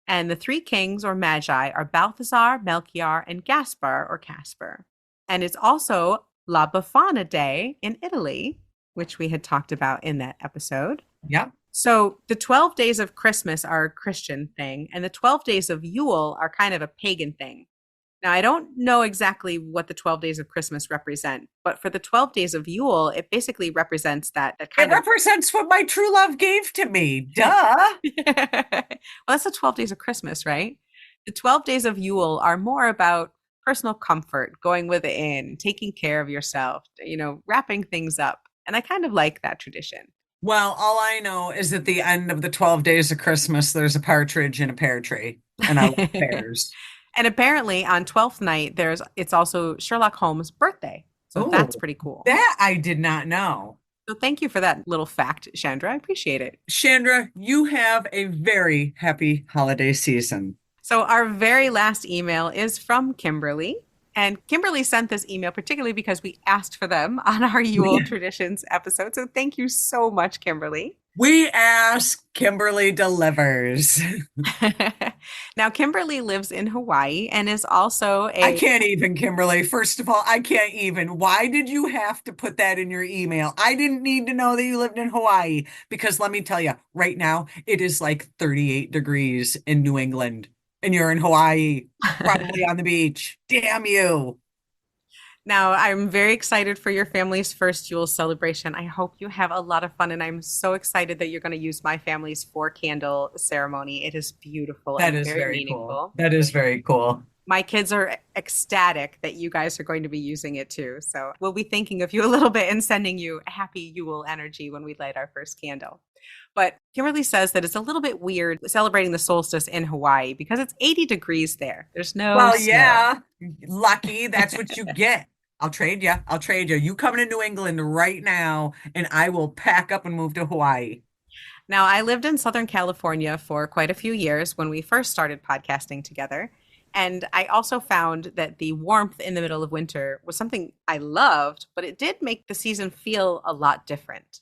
And the three kings or magi are Balthazar, Melchior, and Gaspar or Casper. And it's also La Befana Day in Italy, which we had talked about in that episode. Yep. So the 12 days of Christmas are a Christian thing, and the 12 days of Yule are kind of a pagan thing. Now, I don't know exactly what the 12 days of Christmas represent, but for the 12 days of Yule, it basically represents that It kind of. represents what my true love gave to me. Duh. Well, that's the 12 days of Christmas, right? The 12 days of Yule are more about personal comfort, going within, taking care of yourself, wrapping things up. And I kind of like that tradition. Well, all I know is at the end of the 12 days of Christmas, there's a partridge in a pear tree, and I love pears. And apparently on 12th night, it's also Sherlock Holmes' birthday. So Oh, that's pretty cool. that I did not know. So thank you for that little fact, Chandra. I appreciate it. Chandra, you have a very happy holiday season. So our very last email is from Kimberly. And Kimberly sent this email particularly because we asked for them on our Yule Traditions episode. So thank you so much, Kimberly. We ask, Kimberly delivers. Now, Kimberly lives in Hawaii and is also I a. can't even, Kimberly. First of all, I can't even. Why did you have to put that in your email? I didn't need to know that you lived in Hawaii because let me tell you, right now it is like 38 degrees in New England and you're in Hawaii, probably on the beach. Damn you. Now, I'm very excited for your family's first Yule celebration. I hope you have a lot of fun, and I'm so excited that you're going to use my family's 4 candle ceremony. It is beautiful That and is very very cool. meaningful. That is very cool. My kids are ecstatic that you guys are going to be using it too. So we'll be thinking of you a little bit and sending you a happy Yule energy when we light our first candle. But Kimberly says that it's a little bit weird celebrating the solstice in Hawaii because it's 80 degrees there. There's no Well, snow. yeah, lucky. That's what you get. I'll trade you. I'll trade you. You come to New England right now, and I will pack up and move to Hawaii. Now, I lived in Southern California for quite a few years when we first started podcasting together. And I also found that the warmth in the middle of winter was something I loved, but it did make the season feel a lot different.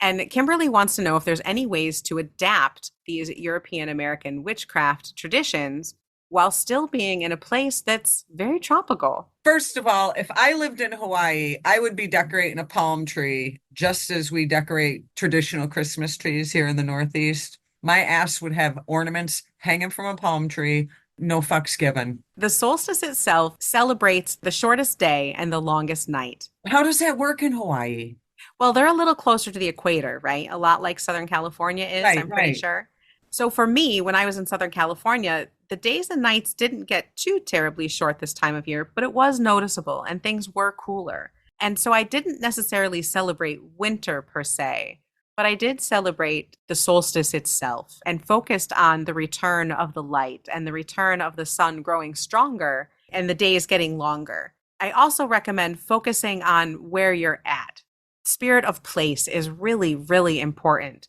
And Kimberly wants to know if there's any ways to adapt these European American witchcraft traditions while still being in a place that's very tropical. First of all, if I lived in Hawaii, I would be decorating a palm tree just as we decorate traditional Christmas trees here in the Northeast. My ass would have ornaments hanging from a palm tree, no fucks given. The solstice itself celebrates the shortest day and the longest night. How does that work in Hawaii? Well, they're a little closer to the equator, right? A lot like Southern California is, Right, I'm pretty right. sure. So for me, when I was in Southern California, the days and nights didn't get too terribly short this time of year, but it was noticeable and things were cooler. And so I didn't necessarily celebrate winter per se, but I did celebrate the solstice itself and focused on the return of the light and the return of the sun growing stronger and the days getting longer. I also recommend focusing on where you're at. Spirit of place is really, really important.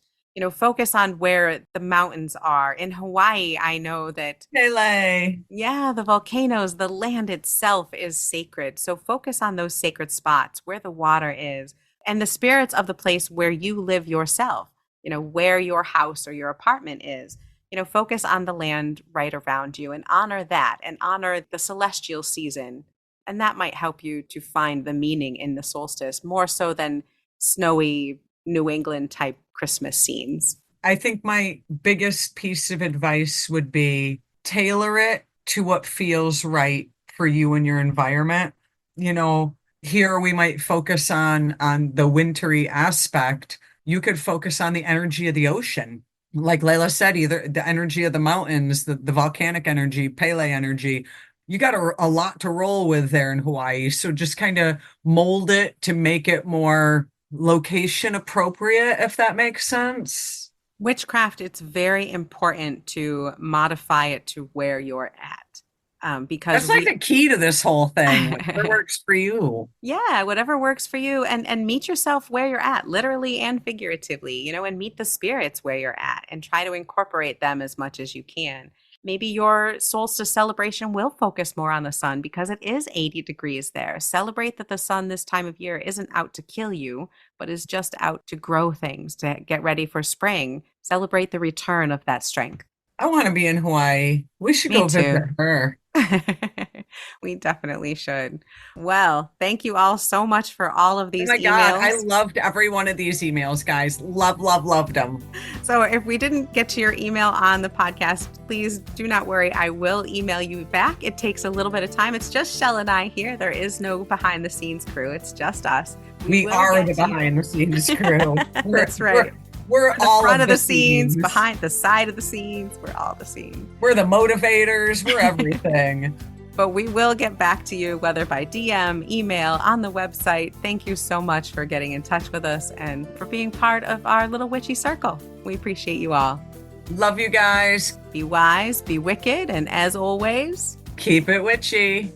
Focus on where the mountains are. In Hawaii, I know that, Pele. yeah, the volcanoes, the land itself is sacred. So focus on those sacred spots where the water is and the spirits of the place where you live yourself, where your house or your apartment is. Focus on the land right around you and honor that and honor the celestial season. And that might help you to find the meaning in the solstice more so than snowy New England type Christmas scenes. I think my biggest piece of advice would be tailor it to what feels right for you and your environment. You know, Here we might focus on the wintry aspect. You could focus on the energy of the ocean. Like Layla said, either the energy of the mountains, the volcanic energy, Pele energy. You got a lot to roll with there in Hawaii. So just kind of mold it to make it more location appropriate, if that makes sense. Witchcraft, it's very important to modify it to where you're at. That's Because like the key to this whole thing. Whatever works for you. yeah, whatever works for you and meet yourself where you're at, literally and figuratively, and meet the spirits where you're at and try to incorporate them as much as you can. Maybe your solstice celebration will focus more on the sun because it is 80 degrees there. Celebrate that the sun this time of year isn't out to kill you, but is just out to grow things, to get ready for spring. Celebrate the return of that strength. I want to be in Hawaii. We should Me go visit too. her. We definitely should. Well, thank you all so much for all of Oh these my God, I emails. loved every one of these emails, guys. Love, love, loved them. So if we didn't get to your email on the podcast, please do not worry. I will email you back. It takes a little bit of time. It's just Chelle and I here. There is no behind the scenes crew. It's just us. We will are get the to you. behind the scenes crew. That's right. We're The all front of of the the scenes, scenes. behind the side of the scenes. We're all the scenes. We're the motivators. We're everything. But we will get back to you, whether by DM, email, on the website. Thank you so much for getting in touch with us and for being part of our little witchy circle. We appreciate you all. Love you guys. Be wise, be wicked, and as always, Keep it witchy.